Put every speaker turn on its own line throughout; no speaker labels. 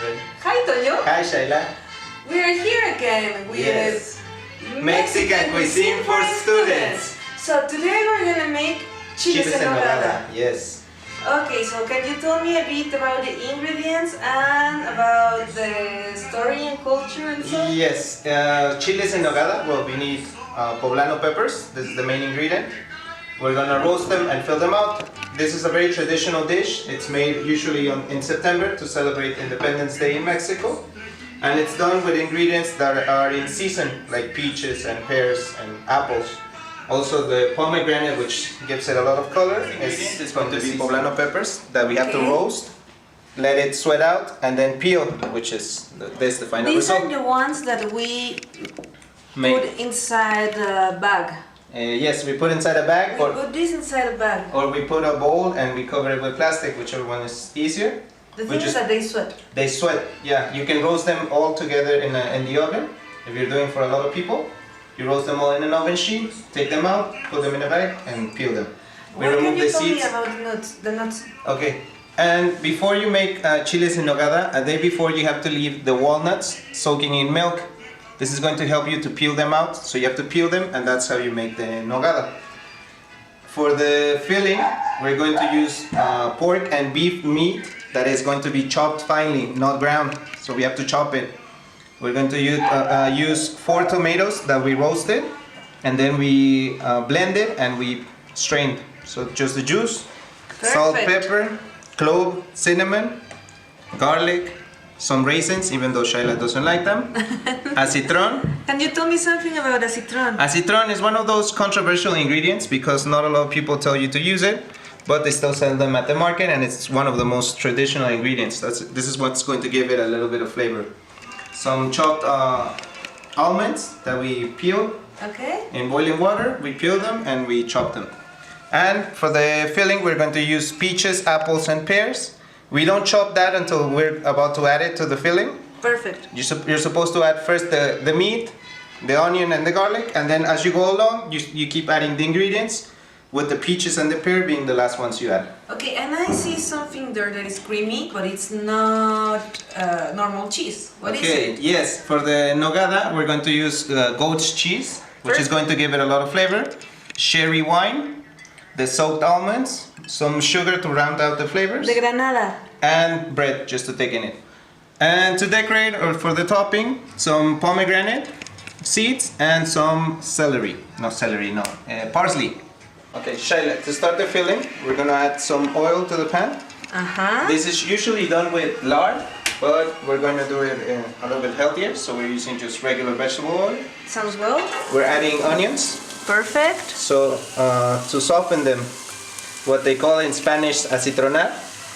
Hi, Toño.
Hi, Shaila.
We are here again with
Yes. Mexican cuisine for students.
So today we're gonna make chiles en nogada.
Yes.
Okay, so can you tell me a bit about the ingredients and about the story and culture and so?
Yes. Chiles en nogada. Well, we need poblano peppers. This is the main ingredient. We're gonna roast them and fill them out. This is a very traditional dish. It's made usually in September to celebrate Independence Day in Mexico. And it's done with ingredients that are in season, like peaches and pears and apples. Also the pomegranate, which gives it a lot of color, is going to be poblano peppers that we have to roast, let it sweat out, and then peel, which is the final result.
These are the ones that we put inside the bag.
Yes, we put inside a bag,
We put this inside a bag.
or we put a bowl and we cover it with plastic, whichever one is easier.
The thing is that they sweat.
They sweat, yeah. You can roast them all together in the oven. If you're doing for a lot of people, you roast them all in an oven sheet, take them out, put them in a bag, and peel them. We
What
remove
can you
the
tell me
seeds.
about the nuts?
Okay. And before you make chiles en nogada, a day before you have to leave the walnuts soaking in milk. This is going to help you to peel them out. So you have to peel them, and that's how you make the nogada. For the filling, we're going to use pork and beef meat that is going to be chopped finely, not ground. So we have to chop it. We're going to use 4 tomatoes that we roasted, and then we blended and we strained. So just the juice, salt, pepper, clove, cinnamon, garlic, some raisins, even though Shaila doesn't like them, acitron.
Can you tell me something about acitron?
Acitron is one of those controversial ingredients because not a lot of people tell you to use it, but they still sell them at the market, and it's one of the most traditional ingredients. This is what's going to give it a little bit of flavor. Some chopped almonds that we peel in boiling water. We peel them and we chop them. And for the filling, we're going to use peaches, apples, and pears. We don't chop that until we're about to add it to the filling.
Perfect.
You're supposed to add first the meat, the onion, and the garlic, and then as you go along, you keep adding the ingredients, with the peaches and the pear being the last ones you add.
Okay, and I see something there that is creamy, but it's not normal cheese. What is it?
Yes, for the nogada, we're going to use goat's cheese, which is going to give it a lot of flavor, sherry wine, the soaked almonds, some sugar to round out the flavors,
The granada.
and bread just to take in it. And to decorate, or for the topping, some pomegranate seeds and some parsley. Okay, Shaila, to start the filling, we're gonna add some oil to the pan. This is usually done with lard, but we're gonna do it a little bit healthier, so we're using just regular vegetable oil.
Sounds well.
We're adding onions.
Perfect.
So to soften them, what they call in Spanish acitronar,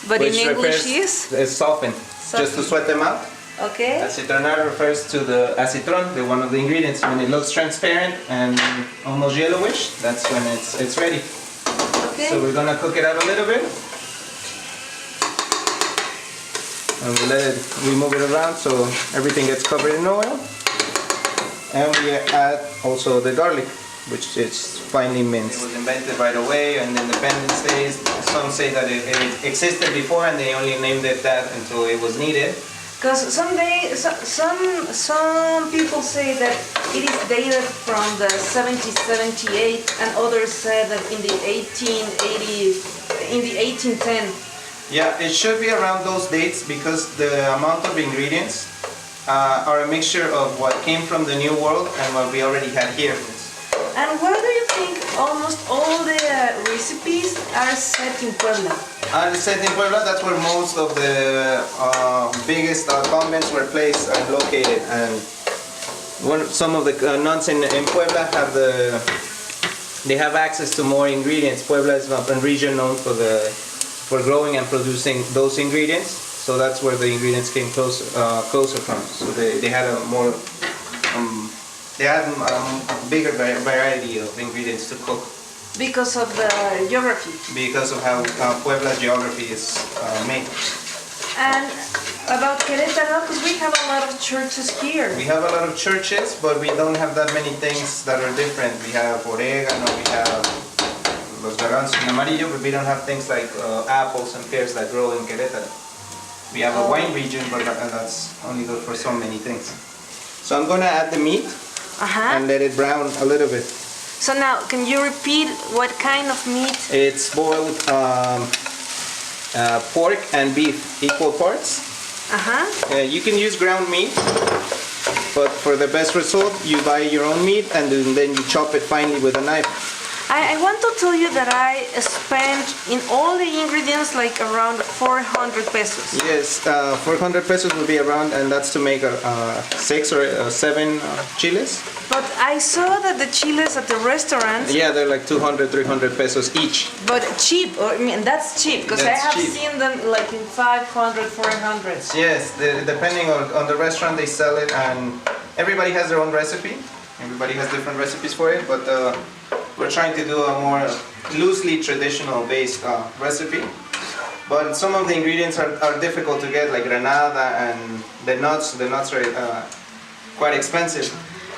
But in
which
English
is soften, just to sweat them out.
Okay.
Acitronar refers to the acitron, one of the ingredients. When it looks transparent and almost yellowish, that's when it's ready.
Okay.
So we're gonna cook it out a little bit, and we move it around so everything gets covered in oil. And we add also the garlic, which is finely minced. It was invented right away in Independence Days. Some say that it existed before and they only named it that until it was needed.
Because some people say that it is dated from the 1778, and others say that in the 1810.
Yeah, it should be around those dates because the amount of ingredients are a mixture of what came from the New World and what we already had here.
And where do you think almost all the recipes are set in Puebla?
Set in Puebla, that's where most of the biggest convents were placed and located. And some of the nuns in Puebla have access to more ingredients. Puebla is a region known for growing and producing those ingredients. So that's where the ingredients came closer from. So they had a more a bigger variety of ingredients to cook.
Because of the geography.
Because of how Puebla's geography is made.
And about Querétaro, because we have a lot of churches here.
We have a lot of churches, but we don't have that many things that are different. We have orégano, we have los garbanzos en amarillo, but we don't have things like apples and pears that grow in Querétaro. We have a wine region, but that's only good for so many things. So I'm gonna add the meat and let it brown a little bit.
So now, can you repeat what kind of meat?
It's boiled pork and beef, equal parts. You can use ground meat, but for the best result, you buy your own meat and then you chop it finely with a knife.
I want to tell you that I spent in all the ingredients like around 400 pesos.
Yes, 400 pesos will be around, and that's to make 6 or 7 chiles.
But I saw that the chiles at the restaurants.
Yeah, they're like 200, 300 pesos each.
But cheap, I mean that's cheap because I have seen them like in 500, 400.
Yes, depending on the restaurant they sell it, and everybody has their own recipe. Everybody has different recipes for it, but we're trying to do a more loosely traditional based recipe. But some of the ingredients are difficult to get, like granada and the nuts. The nuts are quite expensive.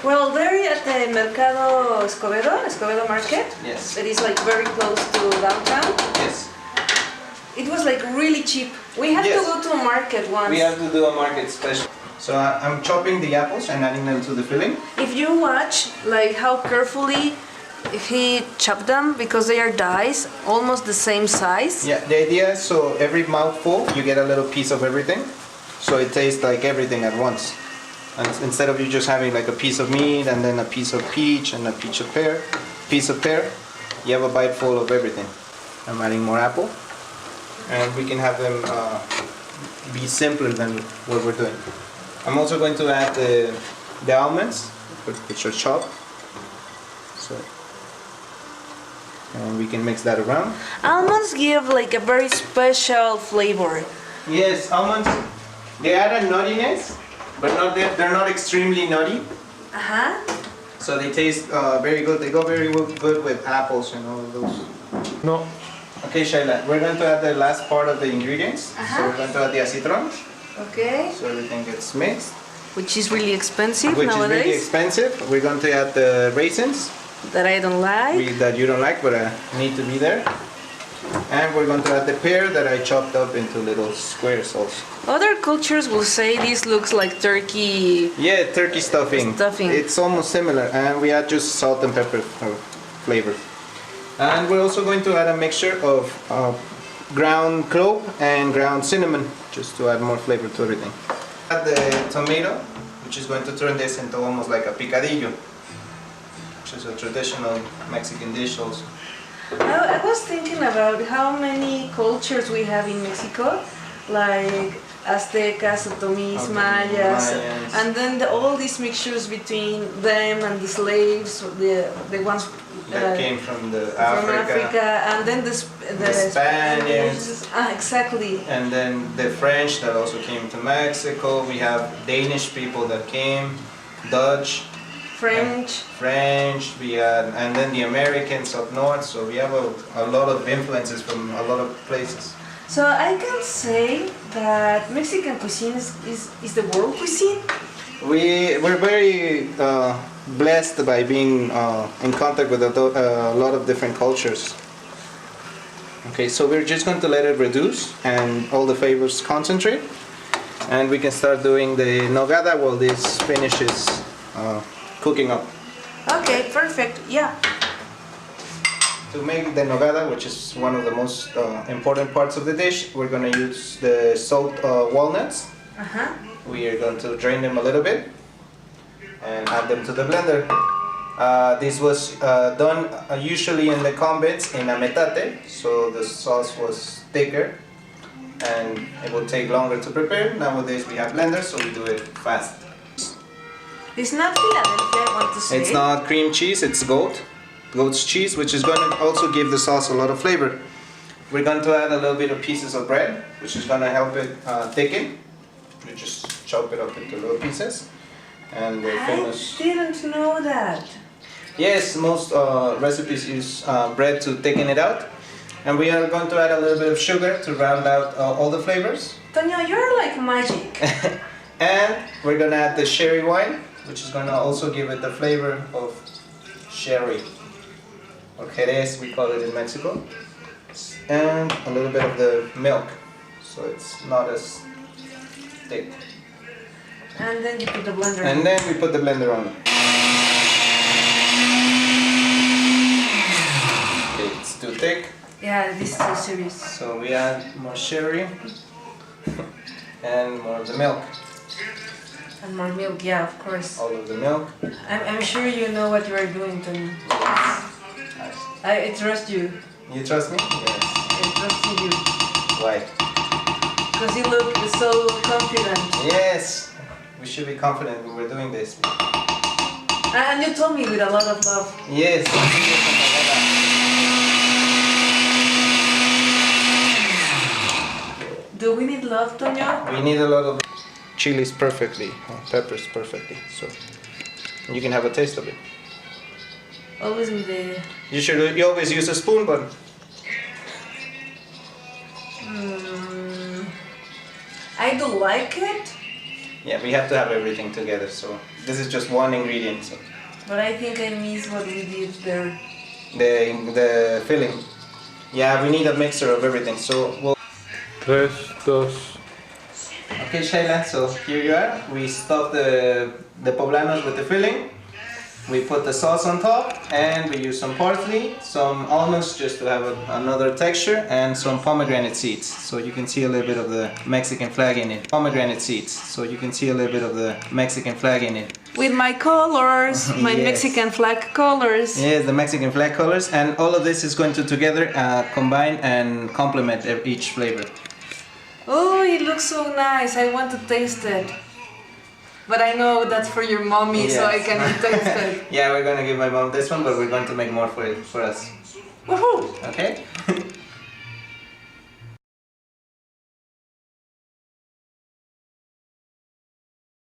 Well, there at the Mercado Escobedo Market,
Yes.
that is like very close to downtown.
Yes.
It was like really cheap. We have to go to a market once.
We have to do a market special. So I'm chopping the apples and adding them to the filling.
If you watch like how carefully he chopped them, because they are dice, almost the same size.
Yeah, the idea is so every mouthful you get a little piece of everything, so it tastes like everything at once. And instead of you just having like a piece of meat and then a piece of peach and a piece of pear, you have a bite full of everything. I'm adding more apple, and we can have them be simpler than what we're doing. I'm also going to add the almonds, which are chopped. So, and we can mix that around.
Almonds give like a very special flavor.
Yes, almonds, they add a nuttiness, but they're not extremely nutty. So they taste very good. They go very good with apples and all of those. No. Okay, Shaila, we're going to add the last part of the ingredients. So we're going to add the acitron.
Okay.
So everything gets mixed.
Which is really expensive nowadays.
Which is really expensive. We're going to add the raisins.
That I don't like.
That you don't like, but need to be there. And we're going to add the pear that I chopped up into little squares also.
Other cultures will say this looks like turkey.
Yeah, turkey stuffing. It's almost similar. And we add just salt and pepper flavor. And we're also going to add a mixture of ground clove and ground cinnamon, just to add more flavor to everything. Add the tomato, which is going to turn this into almost like a picadillo, which is a traditional Mexican dish also.
I was thinking about how many cultures we have in Mexico, like Aztecas, Otomís, Mayas, and then all these mixtures between them and the slaves, the ones
that came from Africa,
and then the
Spaniards,
exactly,
and then the French that also came to Mexico. We have Danish people that came, Dutch, French, we had, and then the Americans up north. So we have a lot of influences from a lot of places.
So I can say that Mexican cuisine is the world cuisine.
We're very blessed by being in contact with a lot of different cultures. Okay, so we're just going to let it reduce and all the flavors concentrate, and we can start doing the nogada while this finishes cooking up.
Okay, perfect. Yeah.
To make the nogada, which is one of the most important parts of the dish, we're going to use the soaked walnuts. We are going to drain them a little bit and add them to the blender. This was done usually in the convents in a metate, so the sauce was thicker and it will take longer to prepare. Nowadays we have blenders, so we do it fast.
It's not Philadelphia, I want to say.
It's not cream cheese, it's goat's cheese, which is going to also give the sauce a lot of flavor. We're going to add a little bit of pieces of bread, which is going to help it thicken. We just chop it up into little pieces. And the famous...
I didn't know that.
Yes, most recipes use bread to thicken it out. And we are going to add a little bit of sugar to round out all the flavors.
Tonio, you're like magic.
And we're going to add the sherry wine, which is going to also give it the flavor of sherry, or Jerez, we call it in Mexico. And a little bit of the milk, so it's not as thick.
And then you put the blender.
And then we put the blender on. Okay, it's too thick.
Yeah, this is too serious.
So we add more sherry and more of the milk.
And more milk, yeah, of course.
All of the milk.
I'm sure you know what you are doing, Tony.
Nice.
I trust you.
You trust me? Yes.
I trust in you.
Why?
Because you look so confident.
Yes. We should be confident when we're doing this.
And you told me with a lot of love.
Yes.
Do we need love, Tonyo?
We need a lot of chilies perfectly, peppers perfectly. So you can have a taste of it.
Always with the...
You always use a spoon, but
I do like it,
yeah, we have to have everything together. So this is just one ingredient. So
but I think I miss what we did there.
the filling. Yeah, we need a mixture of everything. So we'll.
3, 2.
Okay, Shayla. So here you are. We stuff the poblanos with the filling. We put the sauce on top, and we use some parsley, some almonds just to have another texture, and some pomegranate seeds. So you can see a little bit of the Mexican flag in it. Pomegranate seeds. So you can see a little bit of the Mexican flag in it.
With my colors, my
Yes.
Mexican flag colors.
Yes, the Mexican flag colors, and all of this is going to together combine and complement each flavor.
Oh, it looks so nice. I want to taste it. But I know that's for your mommy, so I
Yes.
cannot taste it.
Yeah, we're gonna give my mom this one, but we're going to make more for us.
Woohoo!
Okay?